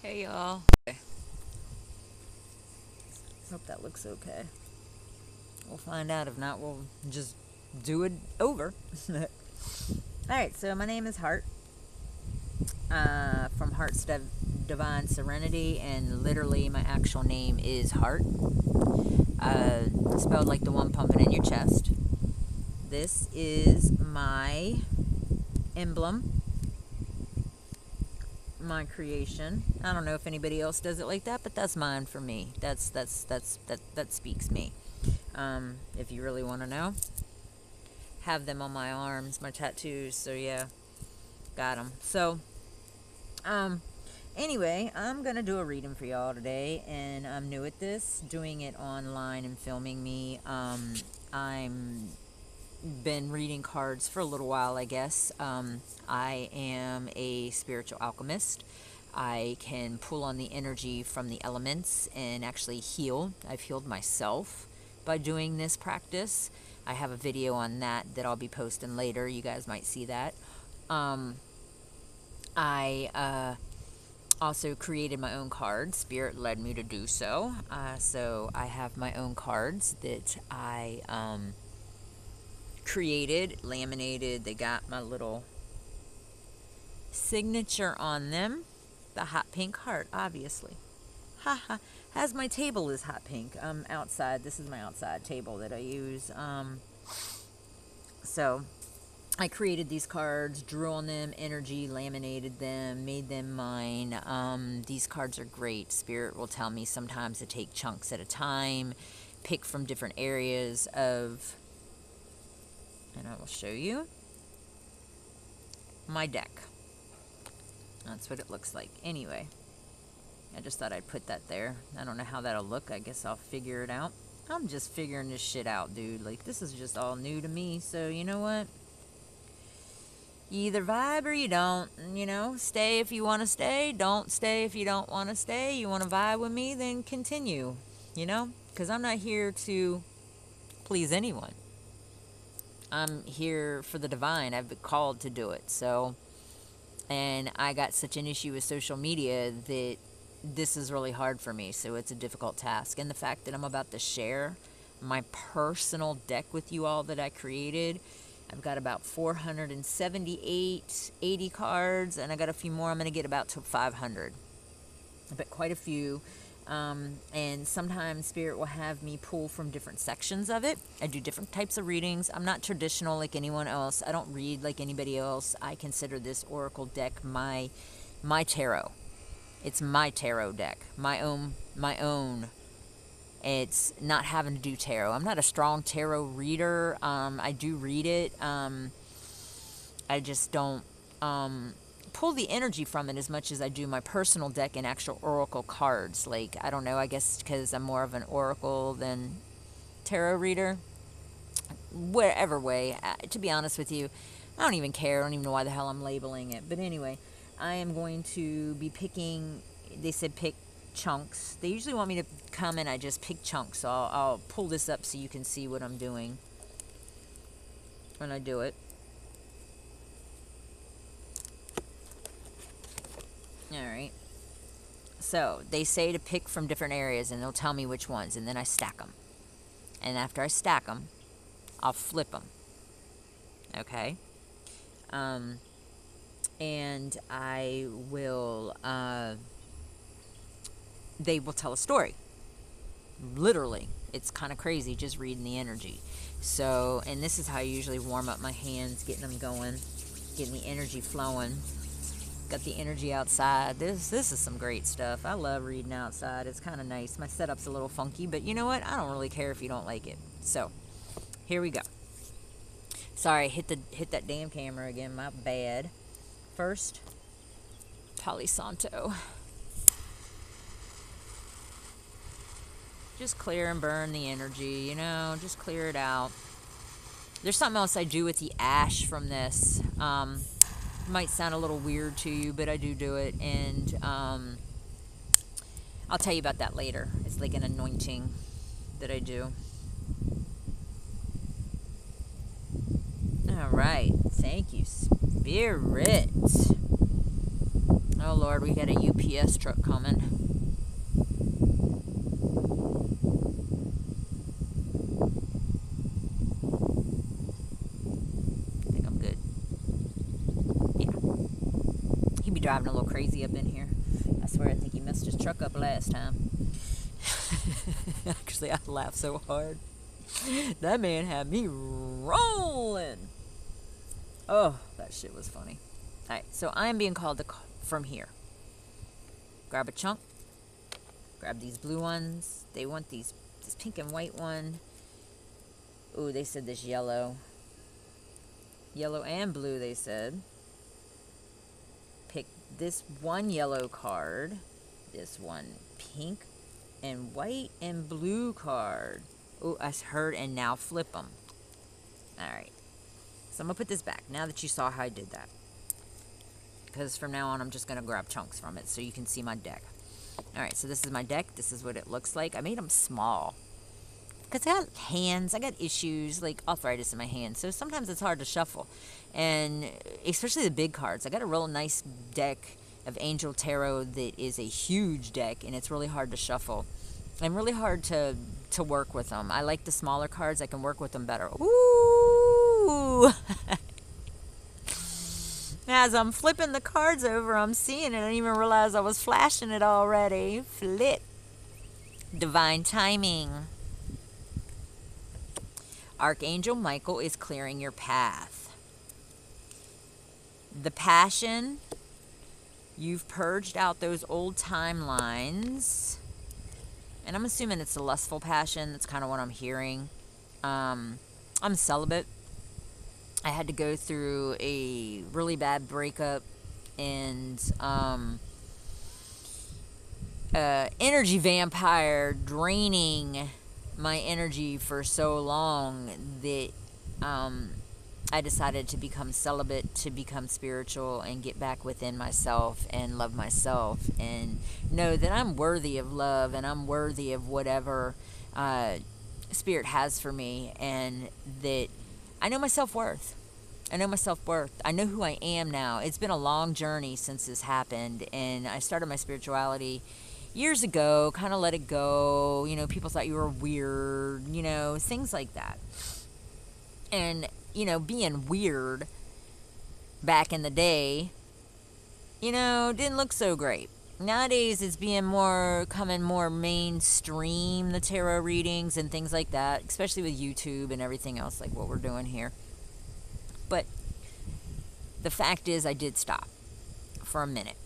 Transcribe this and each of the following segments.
Hey y'all. Hope that looks okay. We'll find out. If not, we'll just do it over. Alright, so my name is Heart. From Heart's Divine Serenity, and literally my actual name is Heart. Spelled like the one pumping in your chest. This is my emblem, my creation. I don't know if anybody else does it like that, but that's mine for me. That speaks me. If you really want to know, have them on my arms, my tattoos. So yeah, got them. So anyway, I'm gonna do a reading for y'all today, and I'm new at this, doing it online and filming me. I'm been reading cards for a little while, I guess. I am a spiritual alchemist. I can pull on the energy from the elements and actually heal. I've healed myself by doing this practice. I have a video on that I'll be posting later. You guys might see that. I also created my own cards. Spirit led me to do so. So I have my own cards that I created, laminated. They got my little signature on them. The hot pink heart, obviously. Haha. As my table is hot pink. Outside. This is my outside table that I use. So I created these cards, drew on them, energy, laminated them, made them mine. These cards are great. Spirit will tell me sometimes to take chunks at a time, pick from different areas of, and I will show you my deck. That's what it looks like. Anyway, I just thought I'd put that there. I don't know how that'll look. I guess I'll figure it out. I'm just figuring this shit out, dude. Like, this is just all new to me. So, you know what? You either vibe or you don't. You know, stay if you want to stay. Don't stay if you don't want to stay. You want to vibe with me, then continue. You know? Because I'm not here to please anyone. I'm here for the divine. I've been called to do it. So, and I got such an issue with social media that this is really hard for me. So it's a difficult task. And the fact that I'm about to share my personal deck with you all that I created. I've got about 478, 80 cards, and I got a few more. I'm going to get about to 500. But quite a few. And sometimes Spirit will have me pull from different sections of it. I do different types of readings. I'm not traditional like anyone else. I don't read like anybody else. I consider this oracle deck my tarot. It's my tarot deck. My own. It's not having to do tarot. I'm not a strong tarot reader. I do read it. I just don't pull the energy from it as much as I do my personal deck and actual oracle cards. Like, I don't know, I guess because I'm more of an oracle than tarot reader. Whatever way, to be honest with you, I don't even care. I don't even know why the hell I'm labeling it. But anyway, I am going to be picking, they said pick chunks. They usually want me to come and I just pick chunks. So I'll pull this up so you can see what I'm doing when I do it. Alright, so they say to pick from different areas and they'll tell me which ones, and then I stack them, and after I stack them I'll flip them, okay, and I will they will tell a story, literally. It's kind of crazy just reading the energy. So, and this is how I usually warm up my hands, getting them going, getting the energy flowing. Got the energy outside. This is some great stuff. I love reading outside. It's kind of nice. My setup's a little funky, but you know what? I don't really care if you don't like it. So, here we go. Sorry, hit that damn camera again. My bad. First, Palo Santo. Just clear and burn the energy, you know, just clear it out. There's something else I do with the ash from this. Might sound a little weird to you, but I do it, and I'll tell you about that later. It's like an anointing that I do. All right, thank you, Spirit. Oh Lord, we got a UPS truck coming. I think I'm good. Yeah. He be driving a little crazy up in here. I swear I think he messed his truck up last time. Actually, I laughed so hard. That man had me rolling. Oh, that shit was funny. Alright, so I am being called from here. Grab a chunk. Grab these blue ones. They want this pink and white one. Ooh, they said this yellow. Yellow and blue, they said. Pick this one yellow card. This one pink and white and blue card. Ooh, I heard, and now flip them. Alright. So I'm going to put this back now that you saw how I did that. Because from now on, I'm just going to grab chunks from it so you can see my deck. Alright, so this is my deck. This is what it looks like. I made them small. Because I got hands. I got issues, like arthritis in my hands. So sometimes it's hard to shuffle. And especially the big cards. I got a real nice deck of Angel Tarot that is a huge deck. And it's really hard to shuffle. And really hard to work with them. I like the smaller cards. I can work with them better. Ooh! As I'm flipping the cards over, I'm seeing it. I didn't even realize I was flashing it already. Flip. Divine timing. Archangel Michael is clearing your path. The passion. You've purged out those old timelines. And I'm assuming it's a lustful passion. That's kind of what I'm hearing. I'm celibate. I had to go through a really bad breakup and energy vampire draining my energy for so long that I decided to become celibate, to become spiritual and get back within myself and love myself and know that I'm worthy of love and I'm worthy of whatever Spirit has for me, and that I know my self-worth. I know my self-worth. I know who I am now. It's been a long journey since this happened, and I started my spirituality years ago, kind of let it go. You know, people thought you were weird, you know, things like that. And, you know, being weird back in the day, you know, didn't look so great. Nowadays, it's coming more mainstream, the tarot readings and things like that, especially with YouTube and everything else like what we're doing here. But the fact is, I did stop for a minute.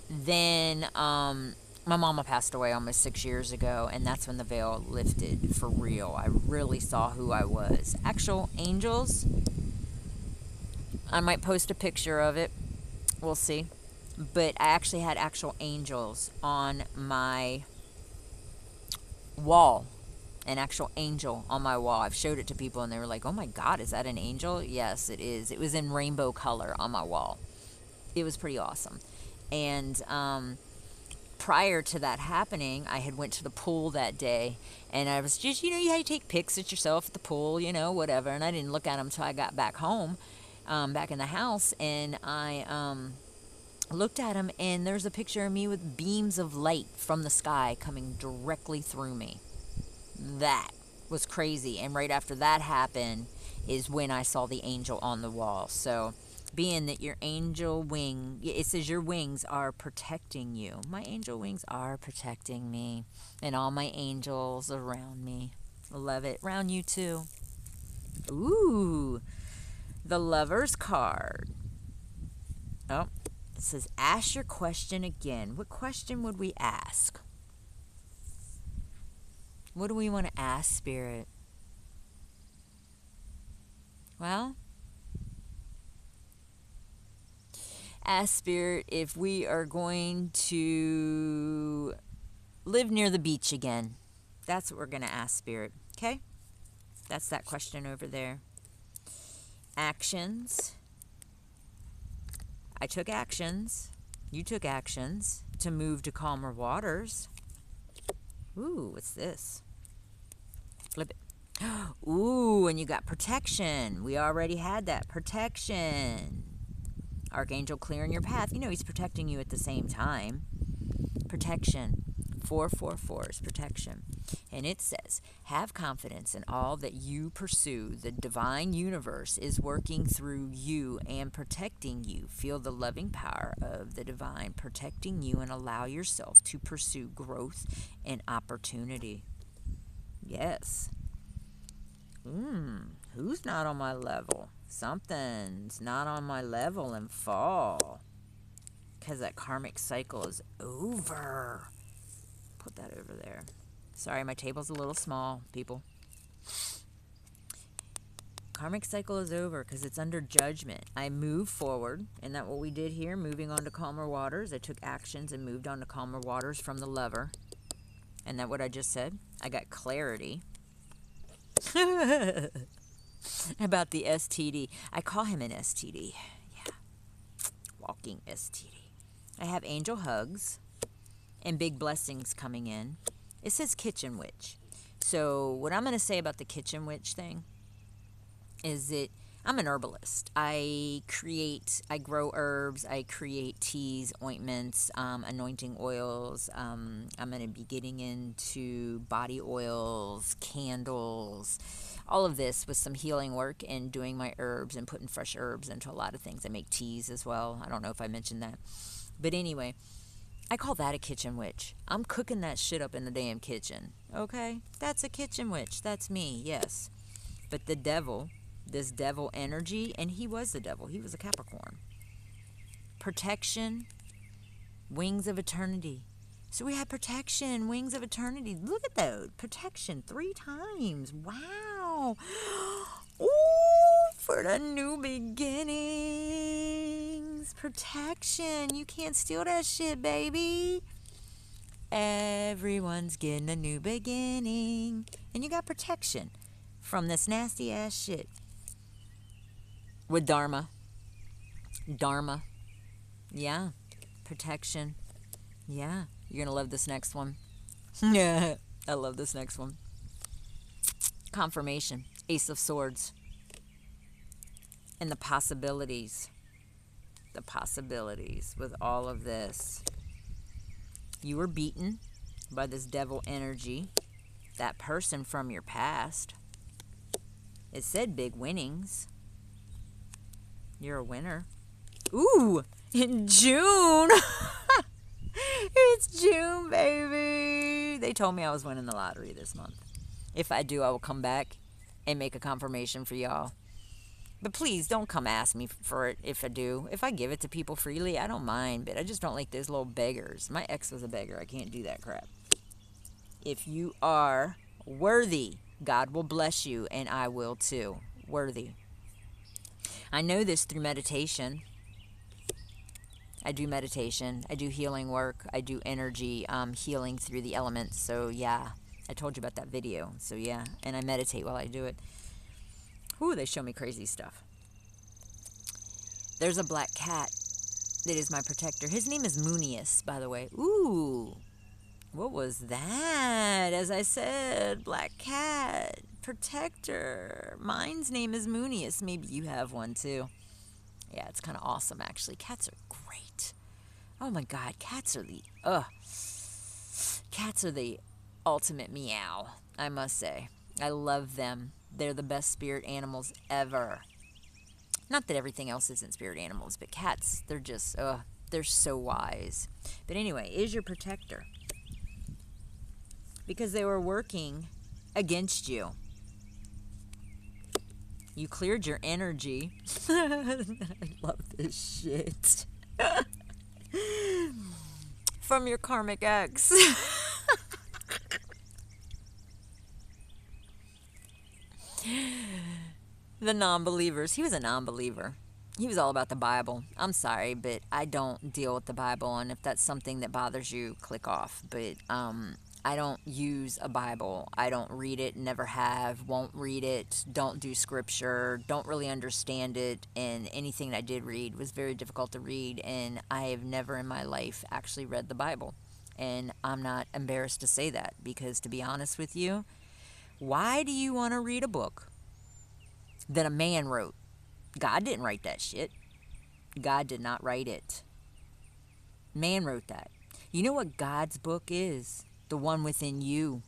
Then my mama passed away almost 6 years ago, and that's when the veil lifted for real. I really saw who I was. Actual angels, I might post a picture of it. We'll see. But I actually had actual angels on my wall. An actual angel on my wall. I've showed it to people and they were like, oh my God, is that an angel? Yes, it is. It was in rainbow color on my wall. It was pretty awesome. And prior to that happening, I had went to the pool that day, and I was just, you know, you had to take pics at yourself at the pool, you know, whatever. And I didn't look at them until I got back home, back in the house, and I looked at him, and there's a picture of me with beams of light from the sky coming directly through me. That was crazy. And right after that happened is when I saw the angel on the wall. So being that your angel wing, it says your wings are protecting you. My angel wings are protecting me and all my angels around me. Love it. Around you too. Ooh, the Lover's card. Oh, it says ask your question again. What question would we ask? What do we want to ask, Spirit? Well, ask Spirit if we are going to live near the beach again. That's what we're going to ask Spirit. Okay? That's that question over there. Actions. I took actions. You took actions to move to calmer waters. Ooh, what's this? Flip it. Ooh, and you got protection. We already had that. Protection. Archangel clearing your path. You know, he's protecting you at the same time. Protection. 444 is protection. And it says, have confidence in all that you pursue. The divine universe is working through you and protecting you. Feel the loving power of the divine protecting you and allow yourself to pursue growth and opportunity. Yes. Who's not on my level? Something's not on my level in fall. Because that karmic cycle is over. Put that over there. Sorry, my table's a little small, people. Karmic cycle is over because it's under judgment. I move forward. Isn't that what we did here? Moving on to calmer waters. I took actions and moved on to calmer waters from the lover. Isn't that what I just said? I got clarity. About the STD. I call him an STD. Yeah. Walking STD. I have angel hugs and big blessings coming in. It says kitchen witch. So what I'm going to say about the kitchen witch thing is that I'm an herbalist. I grow herbs. I create teas, ointments, anointing oils. I'm going to be getting into body oils, candles, all of this with some healing work and doing my herbs and putting fresh herbs into a lot of things. I make teas as well. I don't know if I mentioned that. But anyway, I call that a kitchen witch. I'm cooking that shit up in the damn kitchen. Okay? That's a kitchen witch. That's me, yes. But the devil, this devil energy, and he was the devil. He was a Capricorn. Protection, wings of eternity. So we had protection, wings of eternity. Look at those. Protection 3 times. Wow. Ooh, for the new beginnings. Protection. You can't steal that shit, baby. Everyone's getting a new beginning. And you got protection from this nasty ass shit. With Dharma. Dharma. Yeah. Protection. Yeah. You're going to love this next one. Yeah. I love this next one. Confirmation. Ace of Swords. And the possibilities. The possibilities with all of this. You were beaten by this devil energy. That person from your past. It said big winnings. You're a winner. Ooh, in June. It's June, baby. They told me I was winning the lottery this month. If I do, I will come back and make a confirmation for y'all. But please don't come ask me for it if I do. If I give it to people freely, I don't mind. But I just don't like those little beggars. My ex was a beggar. I can't do that crap. If you are worthy, God will bless you, and I will too. Worthy. I know this through meditation. I do meditation. I do healing work. I do energy healing through the elements. So, yeah. I told you about that video. So, yeah. And I meditate while I do it. Ooh, they show me crazy stuff. There's a black cat that is my protector. His name is Moonius, by the way. Ooh. What was that? As I said, black cat. Protector. Mine's name is Moonius. Maybe you have one too. Yeah, it's kind of awesome, actually. Cats are great. Oh my God, cats are the ultimate meow, I must say. I love them. They're the best spirit animals ever. Not that everything else isn't spirit animals, but cats, they're just, they're so wise. But anyway, is your protector. Because they were working against you. You cleared your energy. I love this shit. From your karmic ex. The non-believers. He was a non-believer. He was all about the Bible. I'm sorry, but I don't deal with the Bible. And if that's something that bothers you, click off. But I don't use a Bible. I don't read it, never have, won't read it, don't do scripture, don't really understand it, and anything that I did read was very difficult to read, and I have never in my life actually read the Bible. And I'm not embarrassed to say that, because to be honest with you, why do you want to read a book that a man wrote? God didn't write that shit. God did not write it. Man wrote that. You know what God's book is? The one within you.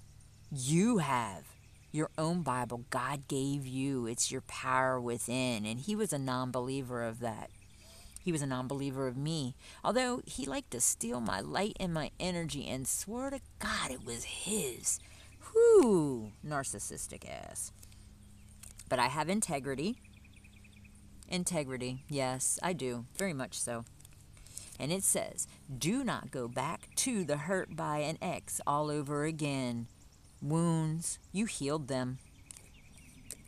You have your own Bible God gave you. It's your power within. And he was a non-believer of that. He was a non-believer of me. Although he liked to steal my light and my energy and swore to God it was his. Whew, narcissistic ass. But I have integrity. Integrity, yes, I do. Very much so. And it says, do not go back to the hurt by an ex all over again. Wounds, you healed them.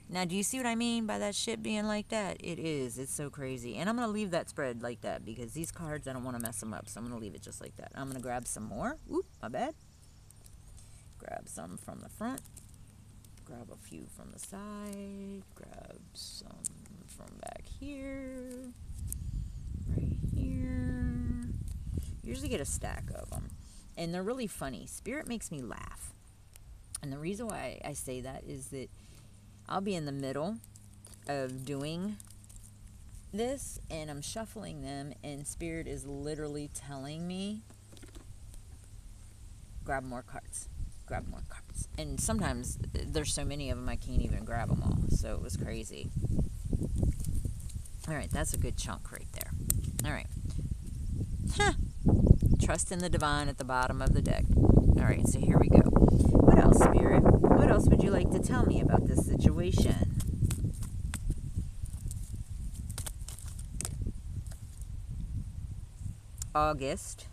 Now, do you see what I mean by that shit being like that? It is. It's so crazy. And I'm going to leave that spread like that because these cards, I don't want to mess them up. So I'm going to leave it just like that. I'm going to grab some more. Oop, my bad. Grab some from the front. Grab a few from the side. Grab some from back here. Right here. Usually get a stack of them. And they're really funny. Spirit makes me laugh. And the reason why I say that is that I'll be in the middle of doing this and I'm shuffling them and Spirit is literally telling me, grab more cards, grab more cards. And sometimes there's so many of them I can't even grab them all. So it was crazy. All right, that's a good chunk right there. All right. Huh. Trust in the divine at the bottom of the deck. All right, so here we go. What else, Spirit? What else would you like to tell me about this situation? August.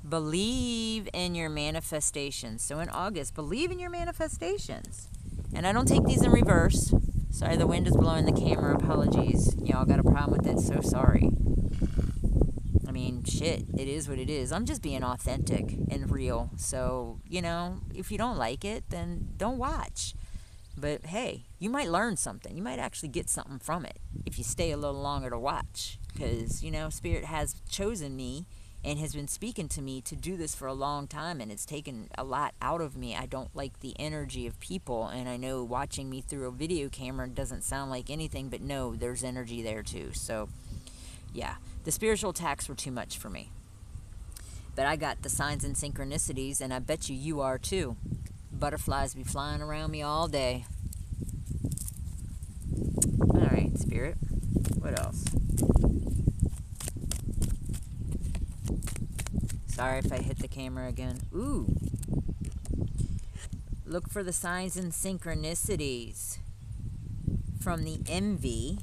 Believe in your manifestations. So in August, believe in your manifestations. And I don't take these in reverse. Sorry, the wind is blowing the camera. Apologies. Y'all got a problem with it. So sorry. I mean, shit, it is what it is. I'm just being authentic and real. So, you know, if you don't like it, then don't watch. But hey, you might learn something. You might actually get something from it if you stay a little longer to watch. Because, you know, Spirit has chosen me and has been speaking to me to do this for a long time, and it's taken a lot out of me. I don't like the energy of people, and I know watching me through a video camera doesn't sound like anything, but no, there's energy there too. So, yeah, the spiritual attacks were too much for me. But I got the signs and synchronicities, and I bet you are too. Butterflies be flying around me all day. All right, Spirit. What else? Sorry if I hit the camera again. Ooh. Look for the signs and synchronicities from the envy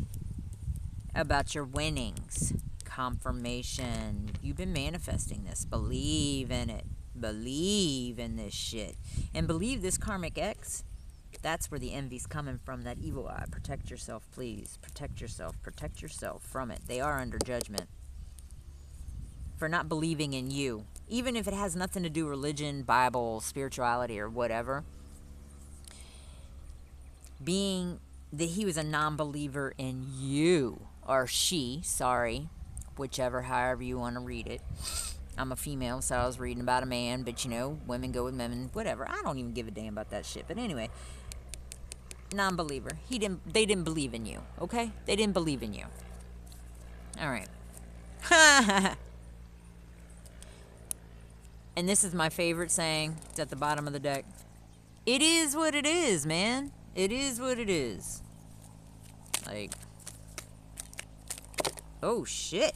about your winnings. Confirmation. You've been manifesting this. Believe in it. Believe in this shit. And believe this karmic ex. That's where the envy's coming from. That evil eye. Protect yourself, please. Protect yourself. Protect yourself from it. They are under judgment for not believing in you. Even if it has nothing to do religion, Bible, spirituality, or whatever. Being that he was a non-believer in you. Or she, sorry. Whichever, however you want to read it. I'm a female, so I was reading about a man. But, you know, women go with men, whatever. I don't even give a damn about that shit. But anyway, non-believer. They didn't believe in you, okay? They didn't believe in you. All right. And this is my favorite saying. It's at the bottom of the deck. It is what it is, man. It is what it is. Like, oh shit.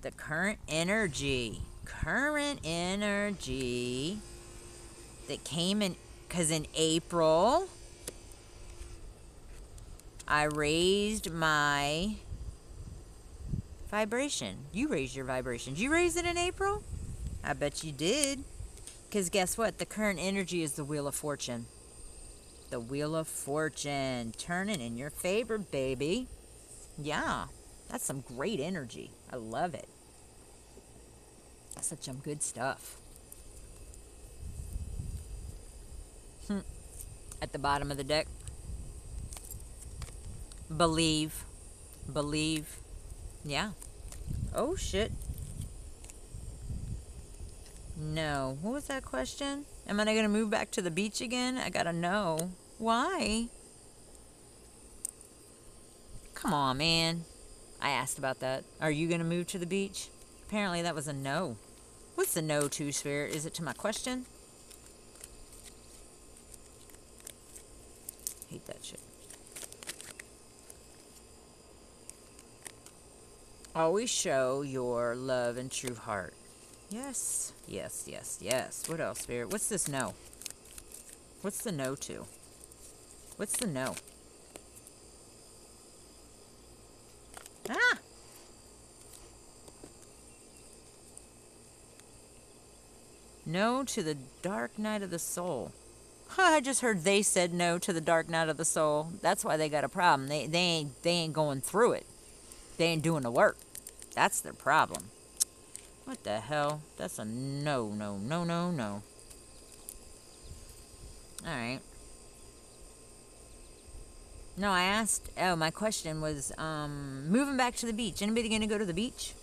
The current energy. Current energy that came in, because in April, I raised my vibration. You raised your vibration. Did you raise it in April? I bet you did. Because guess what? The current energy is the Wheel of Fortune. The Wheel of Fortune. Turning in your favor, baby. Yeah. That's some great energy. I love it. That's such some good stuff. At the bottom of the deck. Believe. Believe. Yeah. Oh, shit. No. What was that question? Am I going to move back to the beach again? I gotta know. Why? Come on, man. I asked about that. Are you going to move to the beach? Apparently that was a no. What's the no to, Spirit? Is it to my question? Hate that shit. Always show your love and true heart. Yes, yes, yes, yes. What else, Spirit? What's this no? What's the no to? What's the no? Ah! No to the dark night of the soul. I just heard they said no to the dark night of the soul. That's why they got a problem. They ain't going through it. They ain't doing the work. That's their problem. What the hell? That's a no, no, no, no, no. Alright. No, I asked... Oh, my question was, moving back to the beach. Anybody gonna go to the beach?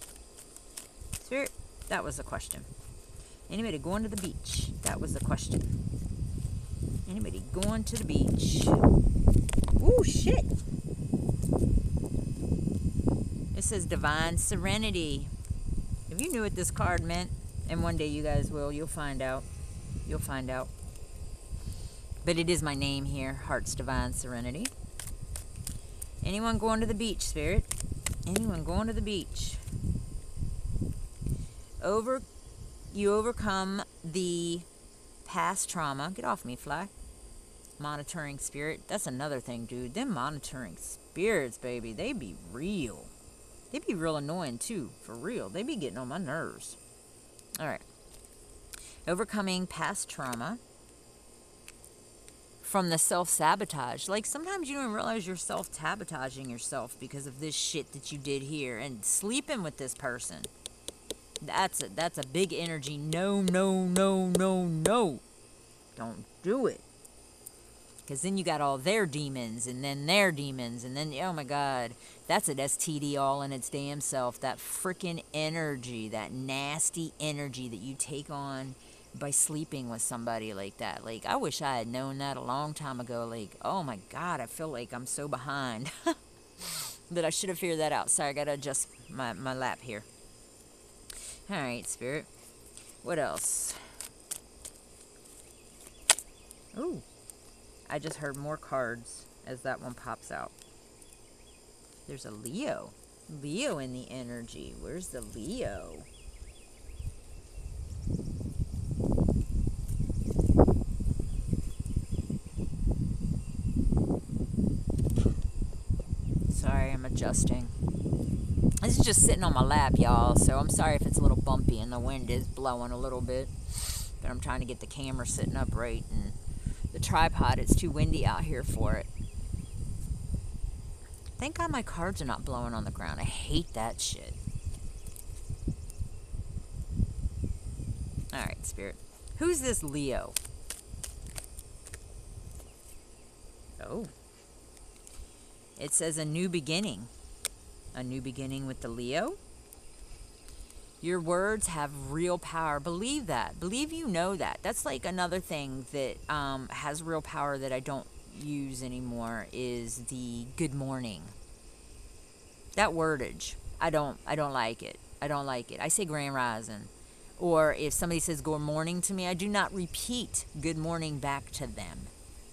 Spirit? That was the question. Anybody going to the beach? That was the question. Anybody going to the beach? Ooh, shit! It says Divine Serenity. If you knew what this card meant, and one day you guys will, you'll find out. You'll find out. But it is my name here, Heart's Divine Serenity. Anyone going to the beach, Spirit? Anyone going to the beach? You overcome the past trauma. Get off me, fly. Monitoring spirit. That's another thing, dude. Them monitoring spirits, baby, they be real. They be real annoying, too. For real. They be getting on my nerves. Alright. Overcoming past trauma. From the self-sabotage. Like, sometimes you don't realize you're self-sabotaging yourself because of this shit that you did here. And sleeping with this person. That's a big energy. No, no, no, no, no. Don't do it. Because then you got all their demons, and then their demons, and then, oh my God, that's an STD all in its damn self. That freaking energy, that nasty energy that you take on by sleeping with somebody like that. Like, I wish I had known that a long time ago. Like, oh my God, I feel like I'm so behind. But I should have figured that out. Sorry, I got to adjust my lap here. All right, Spirit. What else? Ooh. I just heard more cards as that one pops out. There's a Leo. Leo in the energy. Where's the Leo? Sorry, I'm adjusting. This is just sitting on my lap, y'all, so I'm sorry if it's a little bumpy and the wind is blowing a little bit. But I'm trying to get the camera sitting up right, and the tripod, it's too windy out here for it. Thank God my cards are not blowing on the ground. I hate that shit. Alright, Spirit. Who's this Leo? Oh. It says a new beginning. A new beginning with the Leo. Your words have real power. Believe that. Believe you know that. That's like another thing that has real power that I don't use anymore is the good morning. That wordage. I don't like it. I don't like it. I say grand rising. Or if somebody says good morning to me, I do not repeat good morning back to them.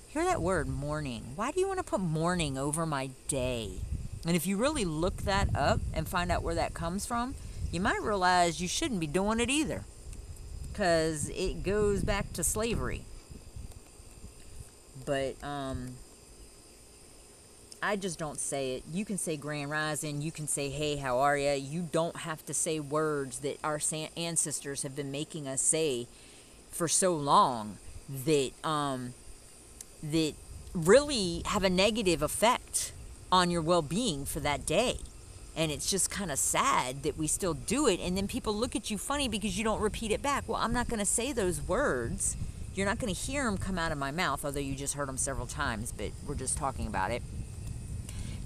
Hear that word, morning. Why do you want to put morning over my day? And if you really look that up and find out where that comes from, you might realize you shouldn't be doing it either. Because it goes back to slavery. But, I just don't say it. You can say grand rising. You can say, hey, how are ya? You don't have to say words that our ancestors have been making us say for so long that, that really have a negative effect on your well-being for that day. And it's just kind of sad that we still do it. And then people look at you funny because you don't repeat it back. Well, I'm not going to say those words. You're not going to hear them come out of my mouth, although you just heard them several times, but we're just talking about it.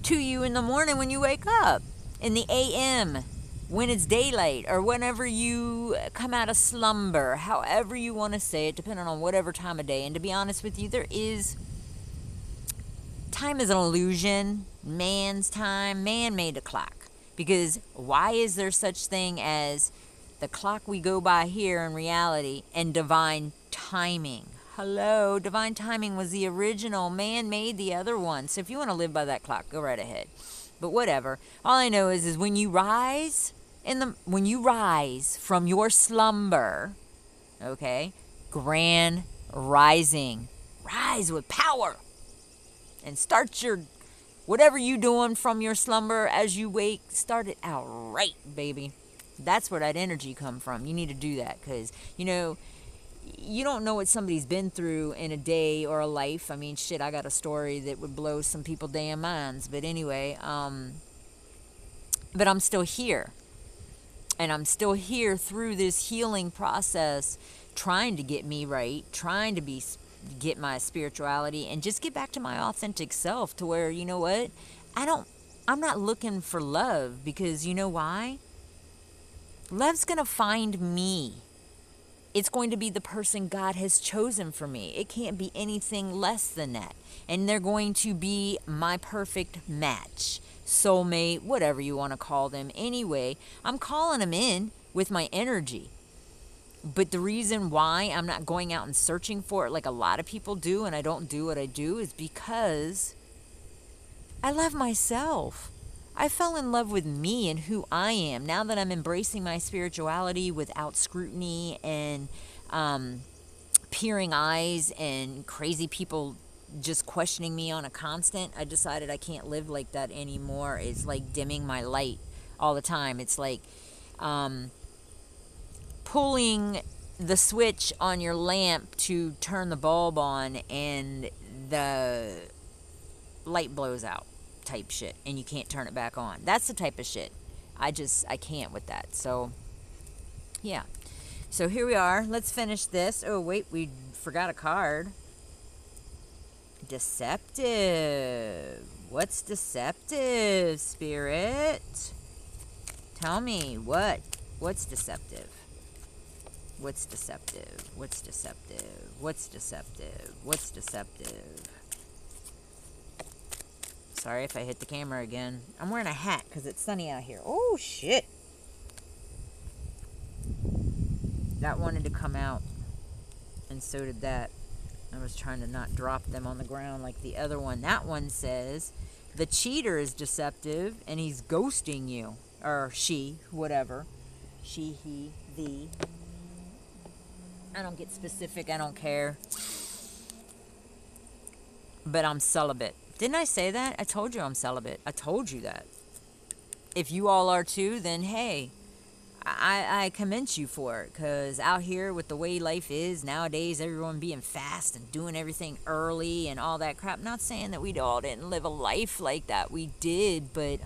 To you in the morning when you wake up, in the AM, when it's daylight, or whenever you come out of slumber, however you want to say it, depending on whatever time of day. And to be honest with you, there is, I don't know, I don't like it. I don't like it. I say grand rising. You can say, hey, how are ya? You don't have to say words that our ancestors have been making us say for so long that, that really have a negative effect on your well-being for that day. And it's just kind of sad that we still do it. And people look at you funny because you don't repeat it back. Well, I'm not going to say those words. You're not going to hear them come out of my mouth, although you just heard them several times, but we're just talking about it. To you in the morning when you wake up, in the AM, when it's daylight, or whenever you come out of slumber, however you want to say it, depending on whatever time of day. And to be honest with you, there is, time is an illusion. Man's time. Man made the clock. Because why is there such thing as the clock we go by here in reality and divine timing? Hello, divine timing was the original. Man made the other one. So if you want to live by that clock, go right ahead. But whatever. All I know is when you rise from your slumber, okay, grand rising, rise with power, and start your whatever you doing from your slumber as you wake. Start it out right, baby. That's where that energy come from. You need to do that because you don't know what somebody's been through in a day or a life. I mean, shit, I got a story that would blow some people damn minds. But anyway, but I'm still here. And I'm still here through this healing process, trying to get me right, trying to get my spirituality and just get back to my authentic self to where, you know what? I'm not looking for love because you know why? Love's going to find me. It's going to be the person God has chosen for me. It can't be anything less than that. And they're going to be my perfect match, soulmate, whatever you want to call them. Anyway, I'm calling them in with my energy. But the reason why I'm not going out and searching for it like a lot of people do, and I don't do what I do, is because I love myself. I fell in love with me and who I am. Now that I'm embracing my spirituality without scrutiny and peering eyes and crazy people just questioning me on a constant, I decided I can't live like that anymore. It's like dimming my light all the time. It's like pulling the switch on your lamp to turn the bulb on and the light blows out type shit and you can't turn it back on. That's the type of shit. I can't with that. So yeah. So here we are. Let's finish this. Oh wait, we forgot a card. Deceptive. What's deceptive, Spirit? Tell me what's deceptive? What's deceptive? What's deceptive? What's deceptive? What's deceptive? Sorry if I hit the camera again. I'm wearing a hat because it's sunny out here. Oh, shit. That wanted to come out. And so did that. I was trying to not drop them on the ground like the other one. That one says, the cheater is deceptive and he's ghosting you. Or she, whatever. She, he, thee. I don't get specific. I don't care. But I'm celibate. Didn't I say that? I told you I'm celibate. I told you that. If you all are too, then hey, I commend you for it. Because out here with the way life is nowadays, everyone being fast and doing everything early and all that crap. Not saying that we all didn't live a life like that. We did. But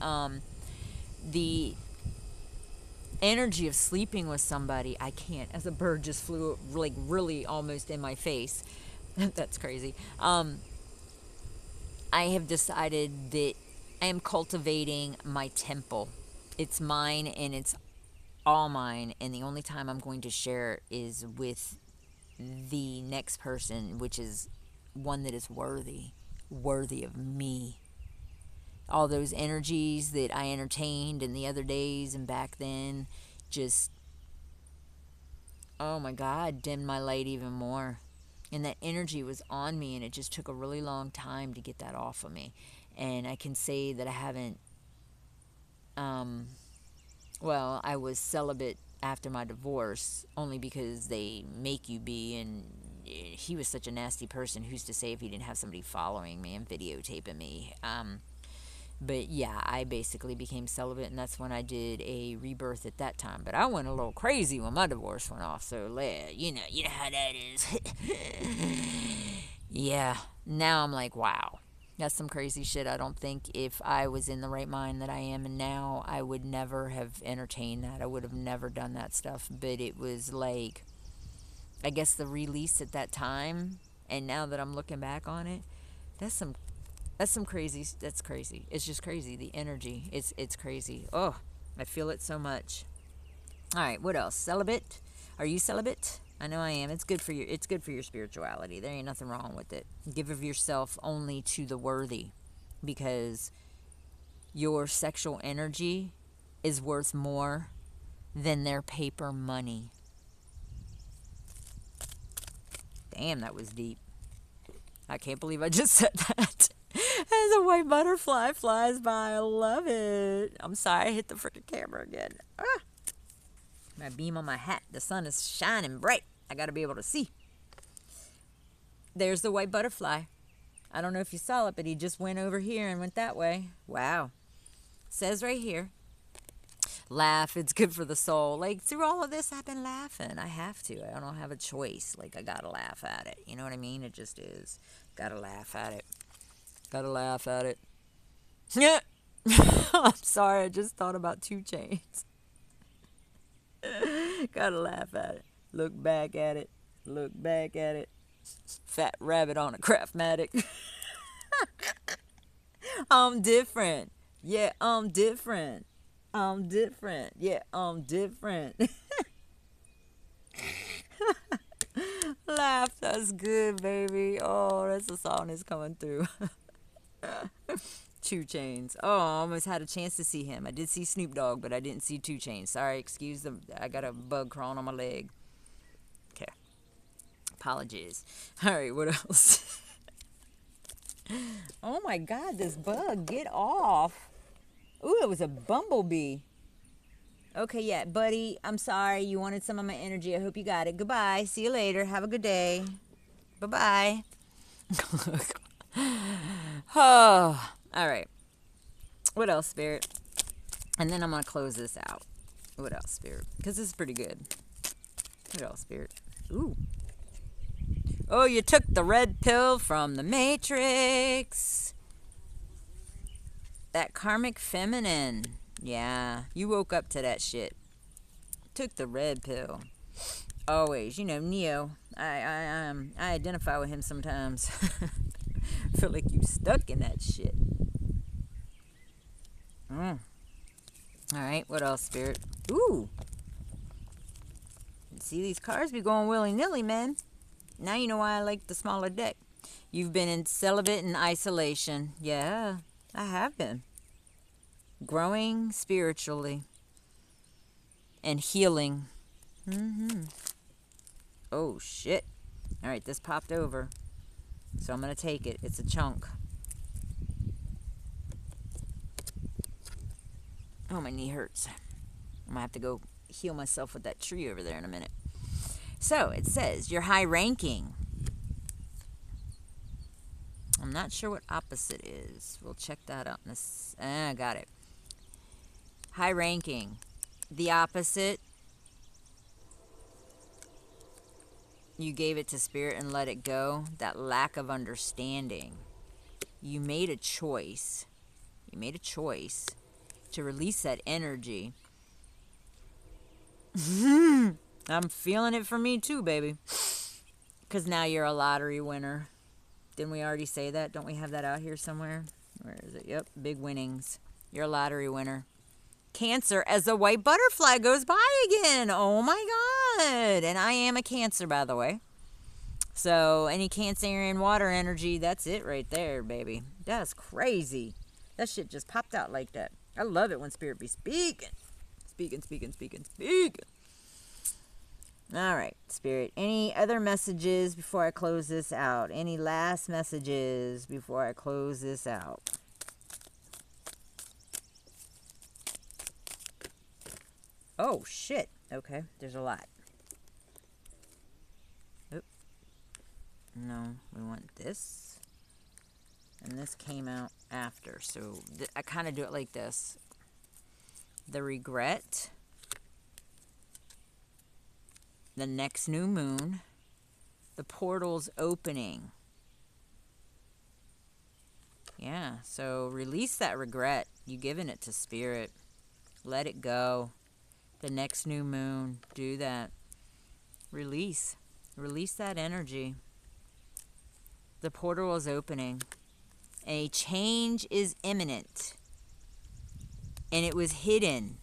the energy of sleeping with somebody, I can't. As a bird just flew like really almost in my face. That's crazy. I have decided that I am cultivating my temple. It's mine and it's all mine. And the only time I'm going to share is with the next person, which is one that is worthy of me. All those energies that I entertained in the other days and back then just, oh my God, dimmed my light even more. And that energy was on me, and it just took a really long time to get that off of me. And I can say that I haven't, well, I was celibate after my divorce, only because they make you be, and he was such a nasty person. Who's to say if he didn't have somebody following me and videotaping me? But yeah, I basically became celibate, and that's when I did a rebirth at that time. But I went a little crazy when my divorce went off, so you know how that is. Yeah, now I'm like, wow, that's some crazy shit. I don't think if I was in the right mind that I am and now, I would never have entertained that. I would have never done that stuff. But it was like, I guess the release at that time, and now that I'm looking back on it, that's some crazy. That's crazy. It's just crazy. The energy. It's crazy. Oh, I feel it so much. All right. What else? Celibate? Are you celibate? I know I am. It's good for your spirituality. There ain't nothing wrong with it. Give of yourself only to the worthy, because your sexual energy is worth more than their paper money. Damn, that was deep. I can't believe I just said that. As a white butterfly flies by, I love it. I'm sorry, I hit the freaking camera again. Ah. My beam on my hat. The sun is shining bright. I gotta be able to see. There's the white butterfly. I don't know if you saw it, but he just went over here and went that way. Wow. Says right here, laugh, it's good for the soul. Like, through all of this, I've been laughing. I have to. I don't have a choice. Like, I gotta laugh at it. You know what I mean? It just is. Gotta laugh at it. Gotta laugh at it. Yeah. I'm sorry, I just thought about 2 Chainz. Gotta laugh at it. Look back at it. Look back at it. Fat rabbit on a Craftmatic. I'm different. Yeah, I'm different. I'm different. Yeah, I'm different. Laugh, that's good, baby. Oh, that's a song that's coming through. 2 Chainz. Oh, I almost had a chance to see him. I did see Snoop Dogg, but I didn't see 2 Chainz. Sorry, excuse the... I got a bug crawling on my leg. Okay. Apologies. Alright, what else? Oh my god, this bug. Get off. Ooh, it was a bumblebee. Okay, yeah, buddy, I'm sorry. You wanted some of my energy. I hope you got it. Goodbye. See you later. Have a good day. Bye-bye. Oh, all right. What else, Spirit? And then I'm going to close this out. What else, Spirit? Because this is pretty good. What else, Spirit? Ooh. Oh, you took the red pill from the Matrix. That karmic feminine. Yeah, you woke up to that shit. Took the red pill. Always, you know, Neo. I identify with him sometimes. Feel like you stuck in that shit. All right, what else, Spirit? Ooh. See, these cards be going willy-nilly, man. Now you know why I like the smaller deck. You've been in celibate and isolation. Yeah, I have been. Growing spiritually. And healing. Oh, shit. All right, this popped over. So I'm going to take it. It's a chunk. Oh, my knee hurts. I'm going to have to go heal myself with that tree over there in a minute. So, it says, you're high ranking. I'm not sure what opposite is. We'll check that out. Got it. High ranking. The opposite. You gave it to Spirit and let it go. That lack of understanding. You made a choice. You made a choice to release that energy. I'm feeling it for me too, baby. Because now you're a lottery winner. Didn't we already say that? Don't we have that out here somewhere? Where is it? Yep, big winnings. You're a lottery winner. Cancer as the white butterfly goes by again. Oh my God. And I am a Cancer, by the way. So any Cancerian water energy, that's it right there, baby. That's crazy. That shit just popped out like that. I love it when Spirit be speaking. Speaking. All right, Spirit. Any other messages before I close this out? Any last messages before I close this out? Oh, shit. Okay, there's a lot. Oop. No, we want this. And this came out after. So I kind of do it like this. The regret. The next new moon. The portal's opening. Yeah, so release that regret. You giving it to Spirit. Let it go. The next new moon. Do that. Release. Release that energy. The portal is opening. A change is imminent. And it was hidden.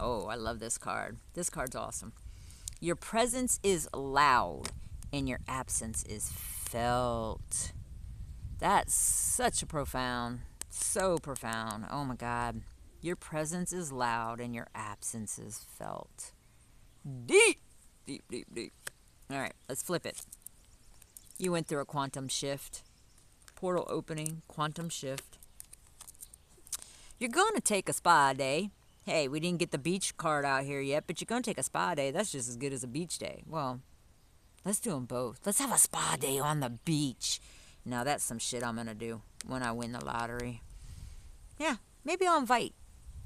Oh, I love this card. This card's awesome. Your presence is loud and your absence is felt. That's such a so profound. Oh my God. Your presence is loud and your absence is felt. Deep, deep, deep, deep. All right, let's flip it. You went through a quantum shift. Portal opening, quantum shift. You're going to take a spa day. Hey, we didn't get the beach card out here yet, but you're going to take a spa day. That's just as good as a beach day. Well, let's do them both. Let's have a spa day on the beach. Now, that's some shit I'm going to do when I win the lottery. Yeah, maybe I'll invite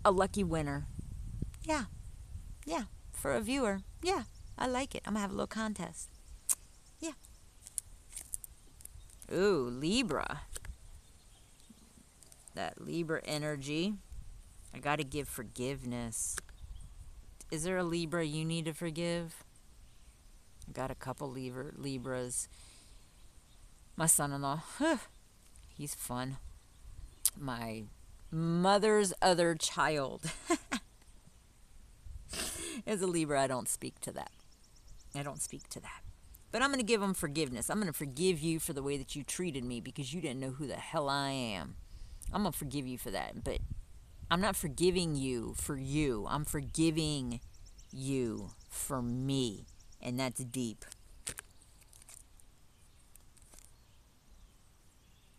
a lucky winner. Yeah, for a viewer. Yeah, I like it. I'm going to have a little contest. Yeah. Ooh, Libra. That Libra energy. I got to give forgiveness. Is there a Libra you need to forgive? I got a couple Libras. My son-in-law, he's fun. My mother's other child is a Libra. I don't speak to that. But I'm going to give him forgiveness. I'm going to forgive you for the way that you treated me because you didn't know who the hell I am. I'm going to forgive you for that. But I'm not forgiving you for you. I'm forgiving you for me. And that's deep.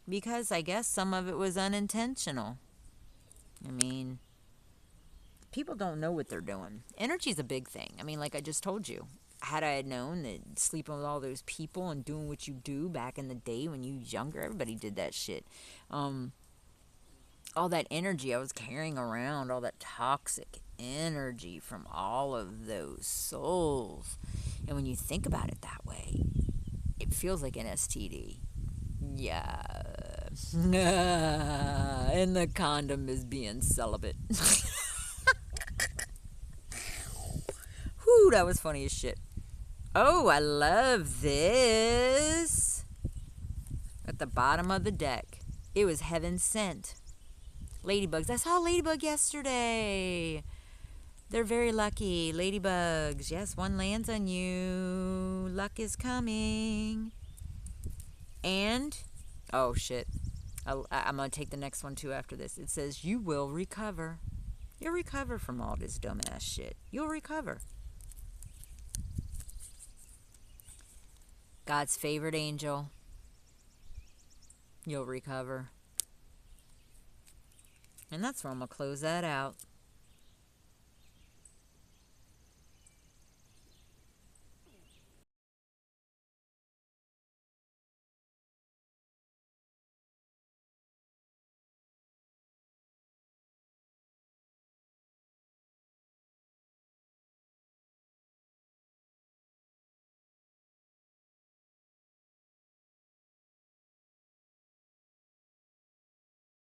Because I guess some of it was unintentional. I mean, people don't know what they're doing. Energy's a big thing. I mean, like I just told you. Had I known that sleeping with all those people and doing what you do back in the day when you was younger, everybody did that shit. All that energy I was carrying around, all that toxic energy from all of those souls. And when you think about it that way, it feels like an STD. Yeah. And the condom is being celibate. Whew, that was funny as shit. Oh, I love this. At the bottom of the deck, it was heaven sent. Ladybugs. I saw a ladybug yesterday. They're very lucky. Ladybugs. Yes, one lands on you. Luck is coming. And, oh shit. I'm going to take the next one too after this. It says, you will recover. You'll recover from all this dumbass shit. You'll recover. God's favorite angel. You'll recover. And that's where I'm going to close that out.